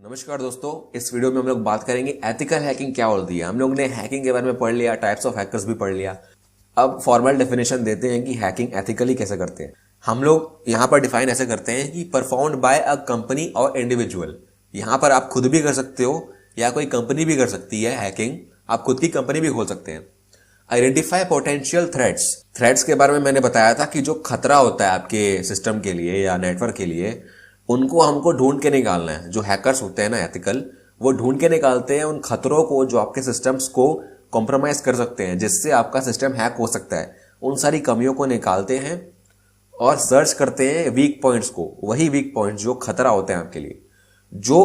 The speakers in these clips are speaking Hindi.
नमस्कार दोस्तों, इस वीडियो में हम लोग बात करेंगे एथिकल हैकिंग क्या होती है। हम लोग ने हैकिंग के बारे में पढ़ लिया, टाइप्स ऑफ हैकर्स भी पढ़ लिया। अब फॉर्मल डेफिनेशन देते हैं कि हैकिंग एथिकली कैसे करते हैं। हम लोग यहाँ पर डिफाइन ऐसे करते हैं कि परफॉर्म्ड बाय अ कंपनी और इंडिविजुअल। यहाँ पर आप खुद भी कर सकते हो या कोई कंपनी भी कर सकती है हैकिंग। आप खुद की कंपनी भी खोल सकते हैं। आइडेंटिफाई पोटेंशियल थ्रेट्स के बारे में मैंने बताया था कि जो खतरा होता है आपके सिस्टम के लिए या नेटवर्क के लिए, उनको हमको ढूंढ के निकालना है। जो हैकर्स होते हैं ना एथिकल, वो ढूंढ के निकालते हैं उन खतरों को जो आपके सिस्टम्स को कॉम्प्रोमाइज कर सकते हैं, जिससे आपका सिस्टम हैक हो सकता है। उन सारी कमियों को निकालते हैं और सर्च करते हैं वीक पॉइंट्स को, वही वीक पॉइंट जो खतरा होते हैं आपके लिए। जो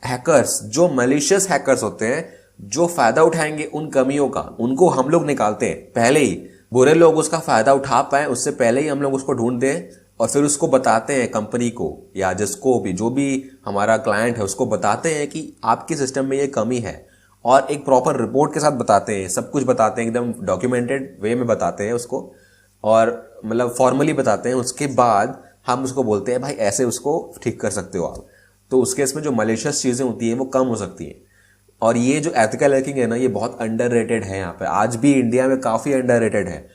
हैकर्स, जो मैलिशियस हैकर्स होते हैं, जो फायदा उठाएंगे उन कमियों का, उनको हम लोग निकालते हैं पहले ही। बुरे लोग उसका फायदा उठा पाए उससे पहले ही हम लोग उसको ढूंढ दें और फिर उसको बताते हैं कंपनी को या जिसको भी, जो भी हमारा क्लाइंट है, उसको बताते हैं कि आपके सिस्टम में ये कमी है। और एक प्रॉपर रिपोर्ट के साथ बताते हैं, सब कुछ बताते हैं, एकदम डॉक्यूमेंटेड वे में बताते हैं उसको, और मतलब फॉर्मली बताते हैं। उसके बाद हम उसको बोलते हैं भाई ऐसे उसको ठीक कर सकते हो आप। तो उसके इसमें जो मलिशियस चीज़ें होती हैं वो कम हो सकती हैं। और ये जो एथिकल हैकिंग है ना, ये बहुत अंडररेटेड है। यहाँ पे आज भी इंडिया में काफ़ी अंडररेटेड है,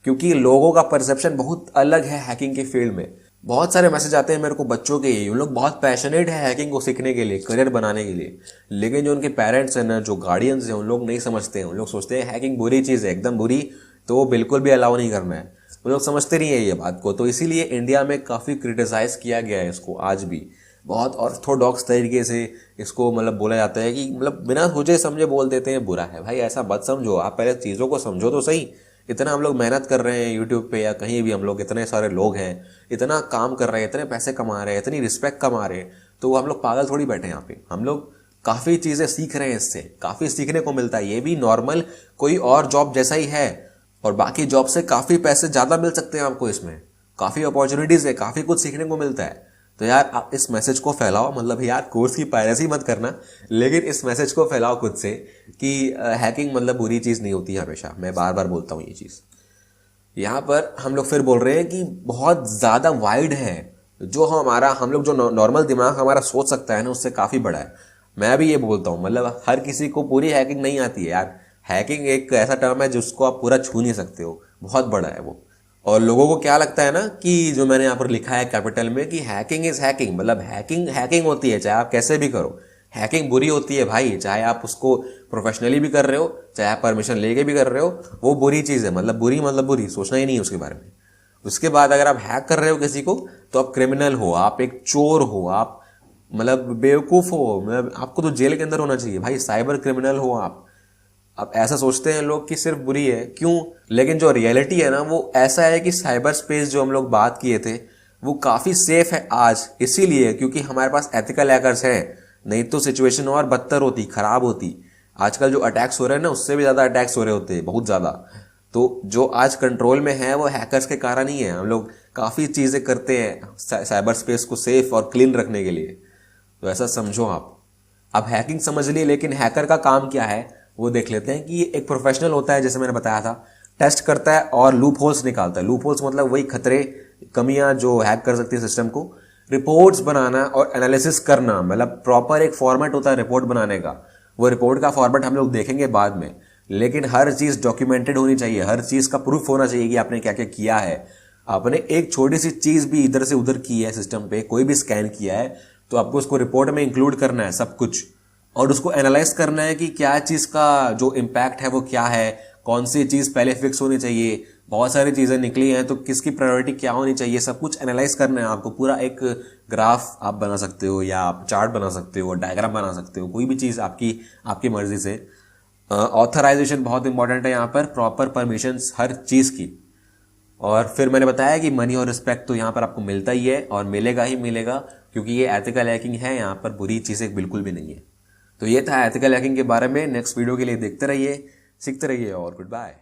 क्योंकि लोगों का परसेप्शन बहुत अलग है हैकिंग के फील्ड में। बहुत सारे मैसेज आते हैं मेरे को बच्चों के, ये उन लोग बहुत पैशनेट है हैकिंग को सीखने के लिए, करियर बनाने के लिए। लेकिन जो उनके पेरेंट्स हैं ना, जो गार्डियंस हैं, उन लोग नहीं समझते हैं। उन लोग सोचते हैं हैकिंग बुरी चीज़ है, एकदम बुरी, तो वो बिल्कुल भी अलाउ नहीं करना है। वो लोग समझते नहीं है ये बात को। तो इसीलिए इंडिया में काफ़ी क्रिटिसाइज किया गया है इसको आज भी। बहुत ऑर्थोडॉक्स तरीके से इसको मतलब बोला जाता है कि मतलब बिना सोचे समझे बोल देते हैं बुरा है। भाई ऐसा मत समझो, आप पहले चीज़ों को समझो तो सही। इतना हम लोग मेहनत कर रहे हैं यूट्यूब पे या कहीं भी, हम लोग इतने सारे लोग हैं, इतना काम कर रहे हैं, इतने पैसे कमा रहे हैं, इतनी रिस्पेक्ट कमा रहे हैं, तो हम लोग पागल थोड़ी बैठे हैं यहाँ पे। हम लोग काफ़ी चीज़ें सीख रहे हैं, इससे काफ़ी सीखने को मिलता है। ये भी नॉर्मल कोई और जॉब जैसा ही है, और बाकी जॉब से काफ़ी पैसे ज़्यादा मिल सकते हैं आपको। इसमें काफ़ी अपॉर्चुनिटीज़ है, काफ़ी कुछ सीखने को मिलता है। तो यार आप इस मैसेज को फैलाओ, मतलब यार कोर्स की पायरेसी मत करना, लेकिन इस मैसेज को फैलाओ खुद से कि हैकिंग मतलब बुरी चीज़ नहीं होती हमेशा। मैं बार बार बोलता हूँ ये चीज़। यहाँ पर हम लोग फिर बोल रहे हैं कि बहुत ज़्यादा वाइड है। जो हम लोग जो नॉर्मल दिमाग हमारा सोच सकता है ना, उससे काफ़ी बड़ा है। मैं भी ये बोलता हूँ, मतलब हर किसी को पूरी हैकिंग नहीं आती है यार। हैकिंग एक ऐसा टर्म है जिसको आप पूरा छू नहीं सकते हो, बहुत बड़ा है वो। और लोगों को क्या लगता है ना कि जो मैंने यहाँ पर लिखा है कैपिटल में कि हैकिंग इज हैकिंग, मतलब हैकिंग हैकिंग होती है, चाहे आप कैसे भी करो। हैकिंग बुरी होती है भाई, चाहे आप उसको प्रोफेशनली भी कर रहे हो, चाहे आप परमिशन लेके भी कर रहे हो, वो बुरी चीज़ है। मतलब बुरी सोचना ही नहीं है उसके बारे में। उसके बाद अगर आप हैक कर रहे हो किसी को, तो आप क्रिमिनल हो, आप एक चोर हो, आप मतलब बेवकूफ़ हो, मतलब आपको तो जेल के अंदर होना चाहिए भाई। साइबर क्रिमिनल हो आप। अब ऐसा सोचते हैं लोग कि सिर्फ बुरी है, क्यों? लेकिन जो रियलिटी है ना, वो ऐसा है कि साइबर स्पेस जो हम लोग बात किए थे, वो काफ़ी सेफ है आज, इसीलिए क्योंकि हमारे पास एथिकल हैकर्स हैं। नहीं तो सिचुएशन और बदतर होती, खराब होती। आजकल जो अटैक्स हो रहे हैं ना, उससे भी ज़्यादा अटैक्स हो रहे होते हैं, बहुत ज़्यादा। तो जो आज कंट्रोल में है वो हैकर्स के कारण ही है। हम लोग काफ़ी चीज़ें करते हैं साइबर स्पेस को सेफ और क्लीन रखने के लिए। तो ऐसा समझो आप। अब हैकिंग समझ लिए, लेकिन हैकर का काम क्या है वो देख लेते हैं। कि ये एक प्रोफेशनल होता है, जैसे मैंने बताया था, टेस्ट करता है और लूप होल्स निकालता है। लूप होल्स मतलब वही खतरे, कमियां जो हैक कर सकती है सिस्टम को। रिपोर्ट्स बनाना और एनालिसिस करना, मतलब प्रॉपर एक फॉर्मेट होता है रिपोर्ट बनाने का। वो रिपोर्ट का फॉर्मेट हम लोग देखेंगे बाद में, लेकिन हर चीज़ डॉक्यूमेंटेड होनी चाहिए, हर चीज़ का प्रूफ होना चाहिए कि आपने क्या क्या किया है। आपने एक छोटी सी चीज़ भी इधर से उधर की है सिस्टम पे, कोई भी स्कैन किया है, तो आपको उसको रिपोर्ट में इंक्लूड करना है सब कुछ। और उसको एनालाइज करना है कि क्या चीज़ का जो इम्पैक्ट है वो क्या है, कौन सी चीज़ पहले फिक्स होनी चाहिए। बहुत सारी चीज़ें निकली हैं तो किसकी प्रायोरिटी क्या होनी चाहिए, सब कुछ एनालाइज करना है आपको। पूरा एक ग्राफ आप बना सकते हो, या आप चार्ट बना सकते हो, डायग्राम बना सकते हो, कोई भी चीज़ आपकी मर्जी से। ऑथराइजेशन बहुत इंपॉर्टेंट है यहाँ पर, प्रॉपर परमिशंस हर चीज़ की। और फिर मैंने बताया कि मनी और रिस्पेक्ट तो यहाँ पर आपको मिलता ही है, और मिलेगा ही मिलेगा, क्योंकि ये एथिकल हैकिंग है। यहाँ पर बुरी चीज़ें बिल्कुल भी नहीं है। तो ये था एथिकल हैकिंग के बारे में। नेक्स्ट वीडियो के लिए देखते रहिए, सीखते रहिए, और गुड बाय।